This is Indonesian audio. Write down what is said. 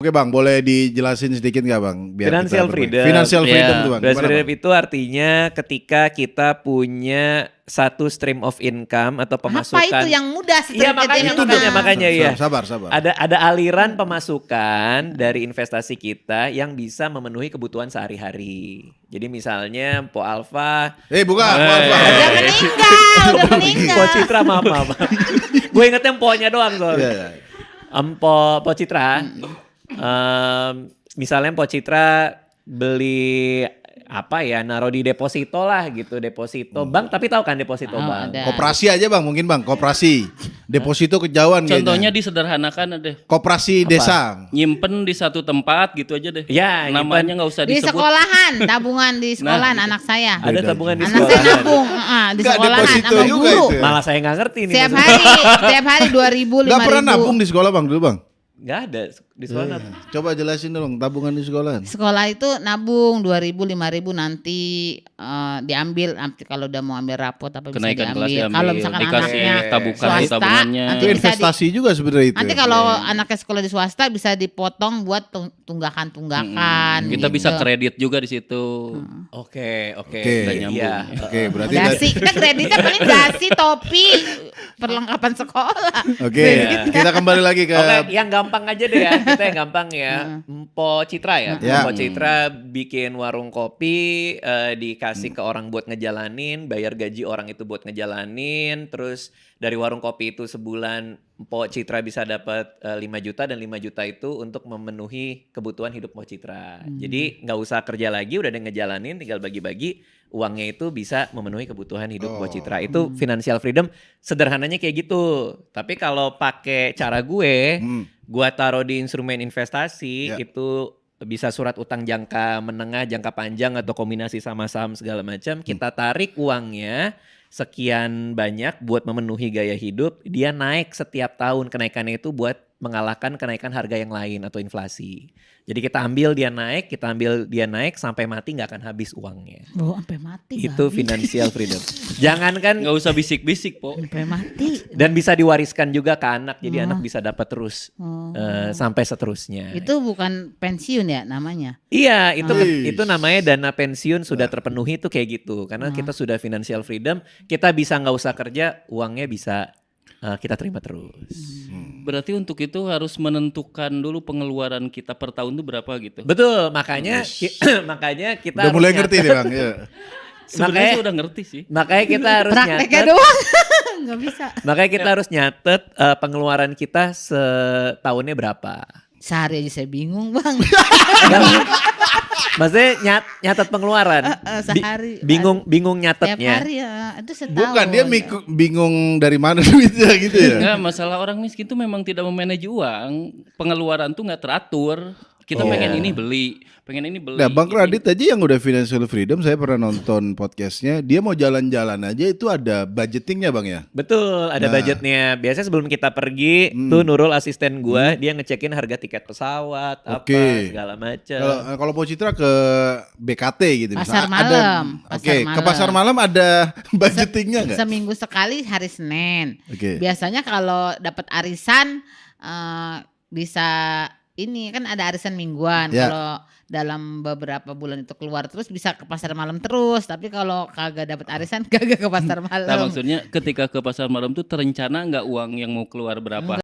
Oke Bang, boleh dijelasin sedikit nggak Bang? Biar Financial kita freedom. Financial freedom tuh Bang. Financial Gimana, freedom Bang? itu artinya ketika kita punya satu stream of income atau pemasukan. Apa itu yang mudah? Iya makanya ya. Sabar. Ada aliran pemasukan dari investasi kita yang bisa memenuhi kebutuhan sehari-hari. Jadi misalnya Po Alfa. Bukan. Udah meninggal. Po Citra maaf. Gue ingetnya Po-nya doang soalnya. Po Citra. Misalnya Po Citra beli naruh di deposito lah gitu, deposito bank, tapi tahu kan deposito bank? Ada. Koperasi aja Bang, mungkin Bang, koperasi. Deposito kejauhan Contohnya kayaknya. disederhanakan deh. Koperasi desa. Nyimpen di satu tempat gitu aja deh. Ya, namanya nggak usah Di disebut. sekolahan, tabungan di sekolahan Nah, anak saya. Ada tabungan di Anak sekolah. saya nabung di Nggak, sekolahan deposito sama juga guru. itu ya. Malah saya nggak ngerti nih. Setiap hari 2.000, 5.000. Gak pernah nabung di sekolah Bang dulu Bang? Gak ada di sekolah. Coba jelasin dong tabungan di sekolah. Sekolah itu nabung 2.000, 5.000 nanti diambil nanti kalau udah mau ambil rapot apa bisa Kenaikan kelas diambil. diambil. Kalau misalkan Dikasih anaknya tabungan, swasta, tabungannya. nanti Itu bisa investasi juga sebenarnya itu. nanti kalau anaknya sekolah di swasta bisa dipotong buat tunggakan-tunggakan. Kita gitu. bisa kredit juga di situ. Oke. Nggak nyambung. Iya. Oke, berarti Dasi, kita kreditnya paling dasi, topi, perlengkapan sekolah. Oke, kita kembali lagi ke Oke, yang gampang aja deh ya. Kita yang gampang ya. Po Citra ya. Ya. Po Citra bikin warung kopi, dikasih ke orang buat ngejalanin, bayar gaji orang itu buat ngejalanin, terus dari warung kopi itu sebulan Po Citra bisa dapat 5 juta dan 5 juta itu untuk memenuhi kebutuhan hidup Po Citra. Jadi nggak usah kerja lagi, udah ada yang ngejalanin, tinggal bagi-bagi uangnya itu bisa memenuhi kebutuhan hidup Po Citra. Itu financial freedom sederhananya kayak gitu. Tapi kalau pakai cara gue taruh di instrumen investasi itu bisa surat utang jangka menengah, jangka panjang atau kombinasi sama saham segala macam. Kita tarik uangnya sekian banyak buat memenuhi gaya hidup, dia naik setiap tahun. Kenaikannya itu buat mengalahkan kenaikan harga yang lain atau inflasi. Jadi kita ambil dia naik, sampai mati nggak akan habis uangnya. Oh, sampai mati. Itu financial freedom. Jangankan Nggak usah bisik-bisik, Po. sampai mati. dan bisa diwariskan juga ke anak, jadi anak bisa dapat terus sampai seterusnya. Itu bukan pensiun ya namanya. Iya, itu namanya dana pensiun sudah terpenuhi itu kayak gitu. Karena kita sudah financial freedom, kita bisa nggak usah kerja, uangnya bisa kita terima terus. Berarti untuk itu harus menentukan dulu pengeluaran kita per tahun itu berapa gitu. Betul, makanya makanya kita udah harus mulai nyatet. ngerti nih Bang. Ya. Sebenarnya saya udah ngerti sih. Makanya kita harus Prakteknya nyatet. doang. Nggak bisa. Makanya kita harus nyatet pengeluaran kita setahunnya berapa. Sehari aja saya bingung Bang. Maksudnya nyatet pengeluaran. Sehari. Bingung Tiap nyatetnya. hari ya. Itu setahun. Bukan dia bingung dari mana duitnya gitu ya. Enggak, masalah orang miskin tuh memang tidak memanage uang. Pengeluaran tuh nggak teratur. Kita pengen ini beli, pengen ini beli. Nah Bang ini. Radit aja yang udah financial freedom, saya pernah nonton podcastnya. Dia mau jalan-jalan aja itu ada budgetingnya Bang ya. Betul, ada budgetnya. Biasanya sebelum kita pergi, tuh Nurul asisten gua, dia ngecekin harga tiket pesawat, apa segala macam. Kalau Po Citra ke BKT gitu. Pasar misalnya malam. Ke pasar malam ada budgetingnya nggak? Seminggu sekali hari Senin. Oke. Biasanya kalau dapat arisan bisa ini kan ada arisan mingguan. Ya. Kalau dalam beberapa bulan itu keluar terus bisa ke pasar malam terus. Tapi kalau kagak dapat arisan kagak ke pasar malam. Nah, maksudnya ketika ke pasar malam tuh terencana nggak uang yang mau keluar berapa?